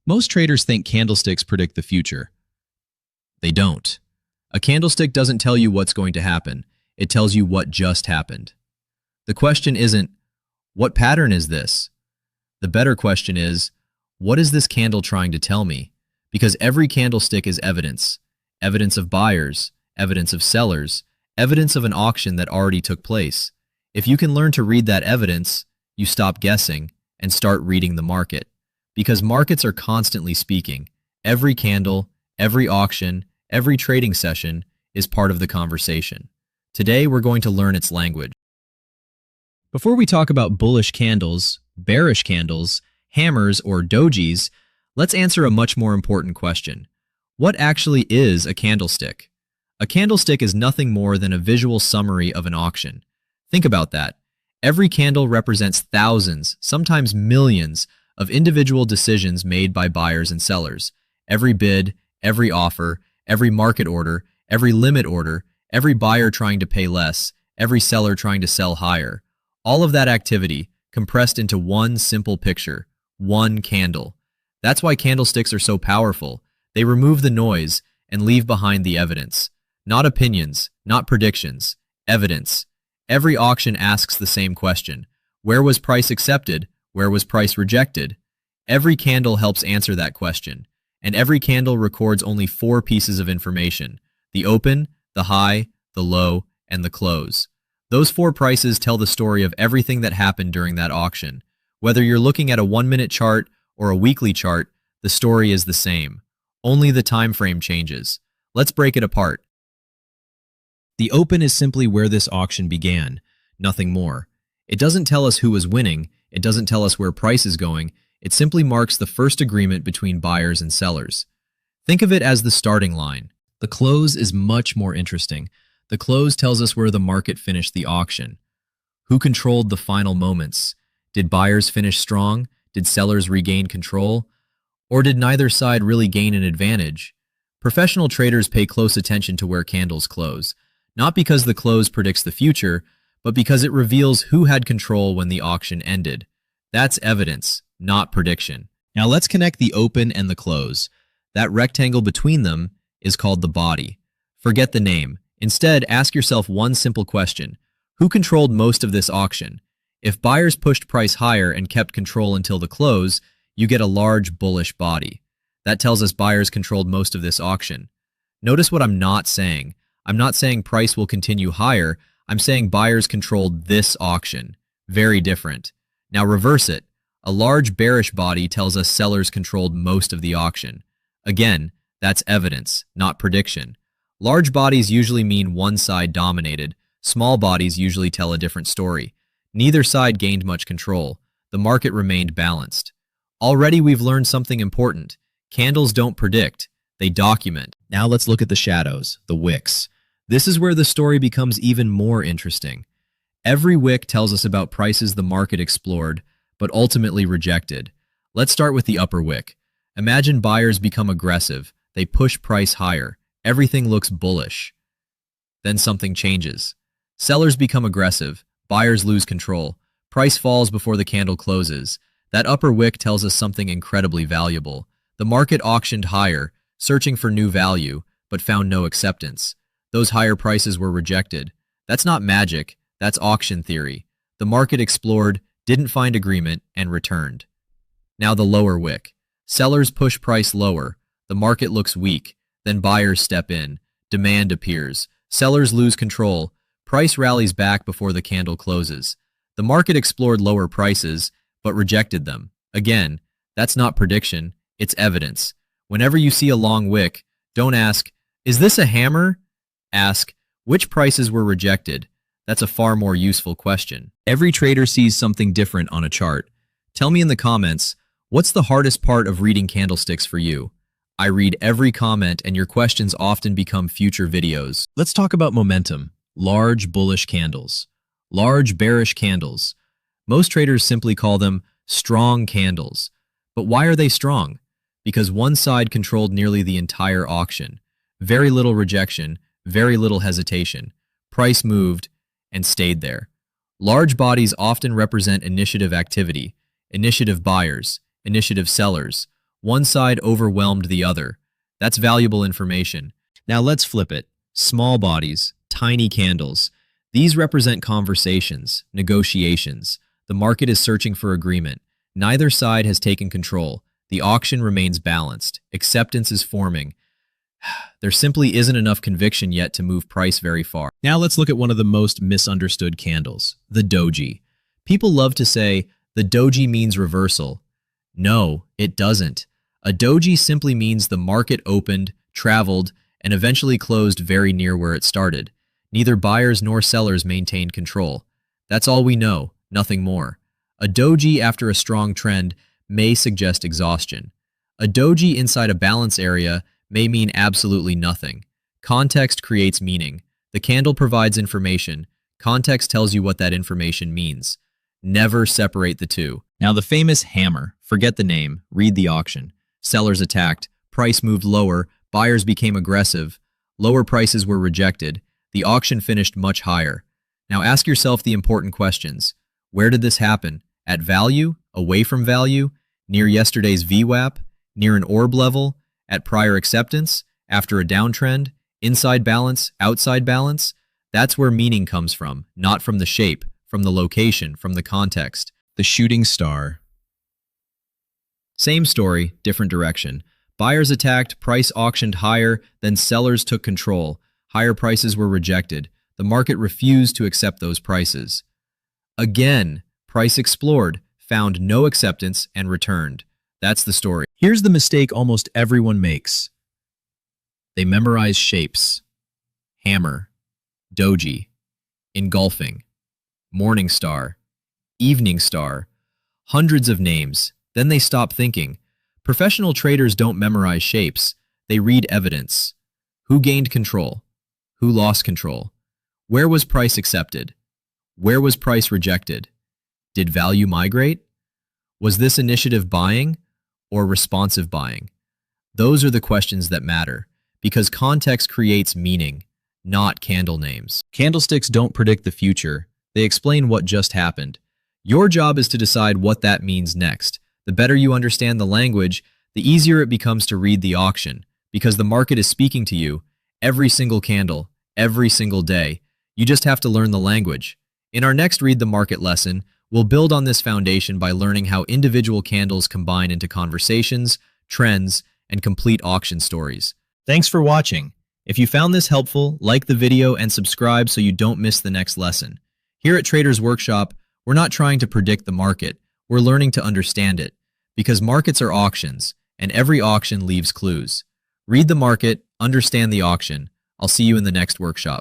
Most traders think candlesticks predict the future. They don't. A candlestick doesn't tell you what's going to happen. It tells you what just happened. The question isn't, what pattern is this? The better question is, what is this candle trying to tell me? Because every candlestick is evidence. Evidence of buyers, evidence of sellers, evidence of an auction that already took place. If you can learn to read that evidence, you stop guessing and start reading the market. Because markets are constantly speaking. Every candle, every auction, every trading session is part of the conversation. Today, we're going to learn its language. Before we talk about bullish candles, bearish candles, hammers, or dojis, let's answer a much more important question. What actually is a candlestick? A candlestick is nothing more than a visual summary of an auction. Think about that. Every candle represents thousands, sometimes millions, of individual decisions made by buyers and sellers. Every bid, every offer, every market order, every limit order, every buyer trying to pay less, every seller trying to sell higher. All of that activity compressed into one simple picture, one candle. That's why candlesticks are so powerful. They remove the noise and leave behind the evidence. Not opinions, not predictions, evidence. Every auction asks the same question. Where was price accepted? Where was price rejected? Every candle helps answer that question. And every candle records only 4 pieces of information: the open, the high, the low, and the close. Those 4 prices tell the story of everything that happened during that auction. Whether you're looking at a 1-minute chart or a weekly chart, the story is the same. Only the time frame changes. Let's break it apart. The open is simply where this auction began, nothing more. It doesn't tell us who was winning, it doesn't tell us where price is going, it simply marks the first agreement between buyers and sellers. Think of it as the starting line. The close is much more interesting. The close tells us where the market finished the auction. Who controlled the final moments? Did buyers finish strong? Did sellers regain control? Or did neither side really gain an advantage? Professional traders pay close attention to where candles close, not because the close predicts the future, but because it reveals who had control when the auction ended. That's evidence, not prediction. Now let's connect the open and the close. That rectangle between them is called the body. Forget the name. Instead, ask yourself one simple question. Who controlled most of this auction? If buyers pushed price higher and kept control until the close, you get a large bullish body. That tells us buyers controlled most of this auction. Notice what I'm not saying. I'm not saying price will continue higher. I'm saying buyers controlled this auction. Very different. Now reverse it. A large bearish body tells us sellers controlled most of the auction. Again, that's evidence, not prediction. Large bodies usually mean one side dominated. Small bodies usually tell a different story. Neither side gained much control. The market remained balanced. Already we've learned something important. Candles don't predict, they document. Now let's look at the shadows, the wicks. This is where the story becomes even more interesting. Every wick tells us about prices the market explored, but ultimately rejected. Let's start with the upper wick. Imagine buyers become aggressive. They push price higher. Everything looks bullish. Then something changes. Sellers become aggressive. Buyers lose control. Price falls before the candle closes. That upper wick tells us something incredibly valuable. The market auctioned higher, searching for new value, but found no acceptance. Those higher prices were rejected. That's not magic, that's auction theory. The market explored, didn't find agreement, and returned. Now the lower wick. Sellers push price lower. The market looks weak. Then buyers step in. Demand appears. Sellers lose control. Price rallies back before the candle closes. The market explored lower prices, but rejected them. Again, that's not prediction, it's evidence. Whenever you see a long wick, don't ask, is this a hammer? Ask, which prices were rejected? That's a far more useful question. Every trader sees something different on a chart. Tell me in the comments, what's the hardest part of reading candlesticks for you? I read every comment and your questions often become future videos. Let's talk about momentum. Large bullish candles. Large bearish candles. Most traders simply call them strong candles. But why are they strong? Because one side controlled nearly the entire auction. Very little rejection, very little hesitation. Price moved and stayed there. Large bodies often represent initiative activity, initiative buyers, initiative sellers. One side overwhelmed the other. That's valuable information. Now let's flip it. Small bodies, tiny candles. These represent conversations, negotiations. The market is searching for agreement. Neither side has taken control. The auction remains balanced. Acceptance is forming. There simply isn't enough conviction yet to move price very far. Now let's look at one of the most misunderstood candles, the Doji. People love to say, the Doji means reversal. No, it doesn't. A Doji simply means the market opened, traveled, and eventually closed very near where it started. Neither buyers nor sellers maintained control. That's all we know, nothing more. A Doji after a strong trend may suggest exhaustion. A Doji inside a balance area may mean absolutely nothing. Context creates meaning. The candle provides information. Context tells you what that information means. Never separate the two. Now the famous hammer. Forget the name. Read the auction. Sellers attacked. Price moved lower. Buyers became aggressive. Lower prices were rejected. The auction finished much higher. Now ask yourself the important questions. Where did this happen? At value? Away from value? Near yesterday's VWAP? Near an orb level? At prior acceptance? After a downtrend? Inside balance? Outside balance? That's where meaning comes from, not from the shape, from the location, from the context. The shooting star. Same story, different direction. Buyers attacked, price auctioned higher, then sellers took control. Higher prices were rejected. The market refused to accept those prices. Again, price explored, found no acceptance, and returned. That's the story. Here's the mistake almost everyone makes. They memorize shapes. Hammer, Doji, Engulfing, Morning Star, Evening Star, hundreds of names. Then they stop thinking. Professional traders don't memorize shapes. They read evidence. Who gained control? Who lost control? Where was price accepted? Where was price rejected? Did value migrate? Was this initiative buying or responsive buying? Those are the questions that matter, because context creates meaning, not candle names. Candlesticks don't predict the future. They explain what just happened. Your job is to decide what that means next. The better you understand the language, the easier it becomes to read the auction, because the market is speaking to you every single candle, every single day. You just have to learn the language. In our next Read the Market lesson, we'll build on this foundation by learning how individual candles combine into conversations, trends, and complete auction stories. Thanks for watching. If you found this helpful, like the video and subscribe so you don't miss the next lesson. Here at Traders Workshop, we're not trying to predict the market. We're learning to understand it, because markets are auctions, and every auction leaves clues. Read the market, understand the auction. I'll see you in the next workshop.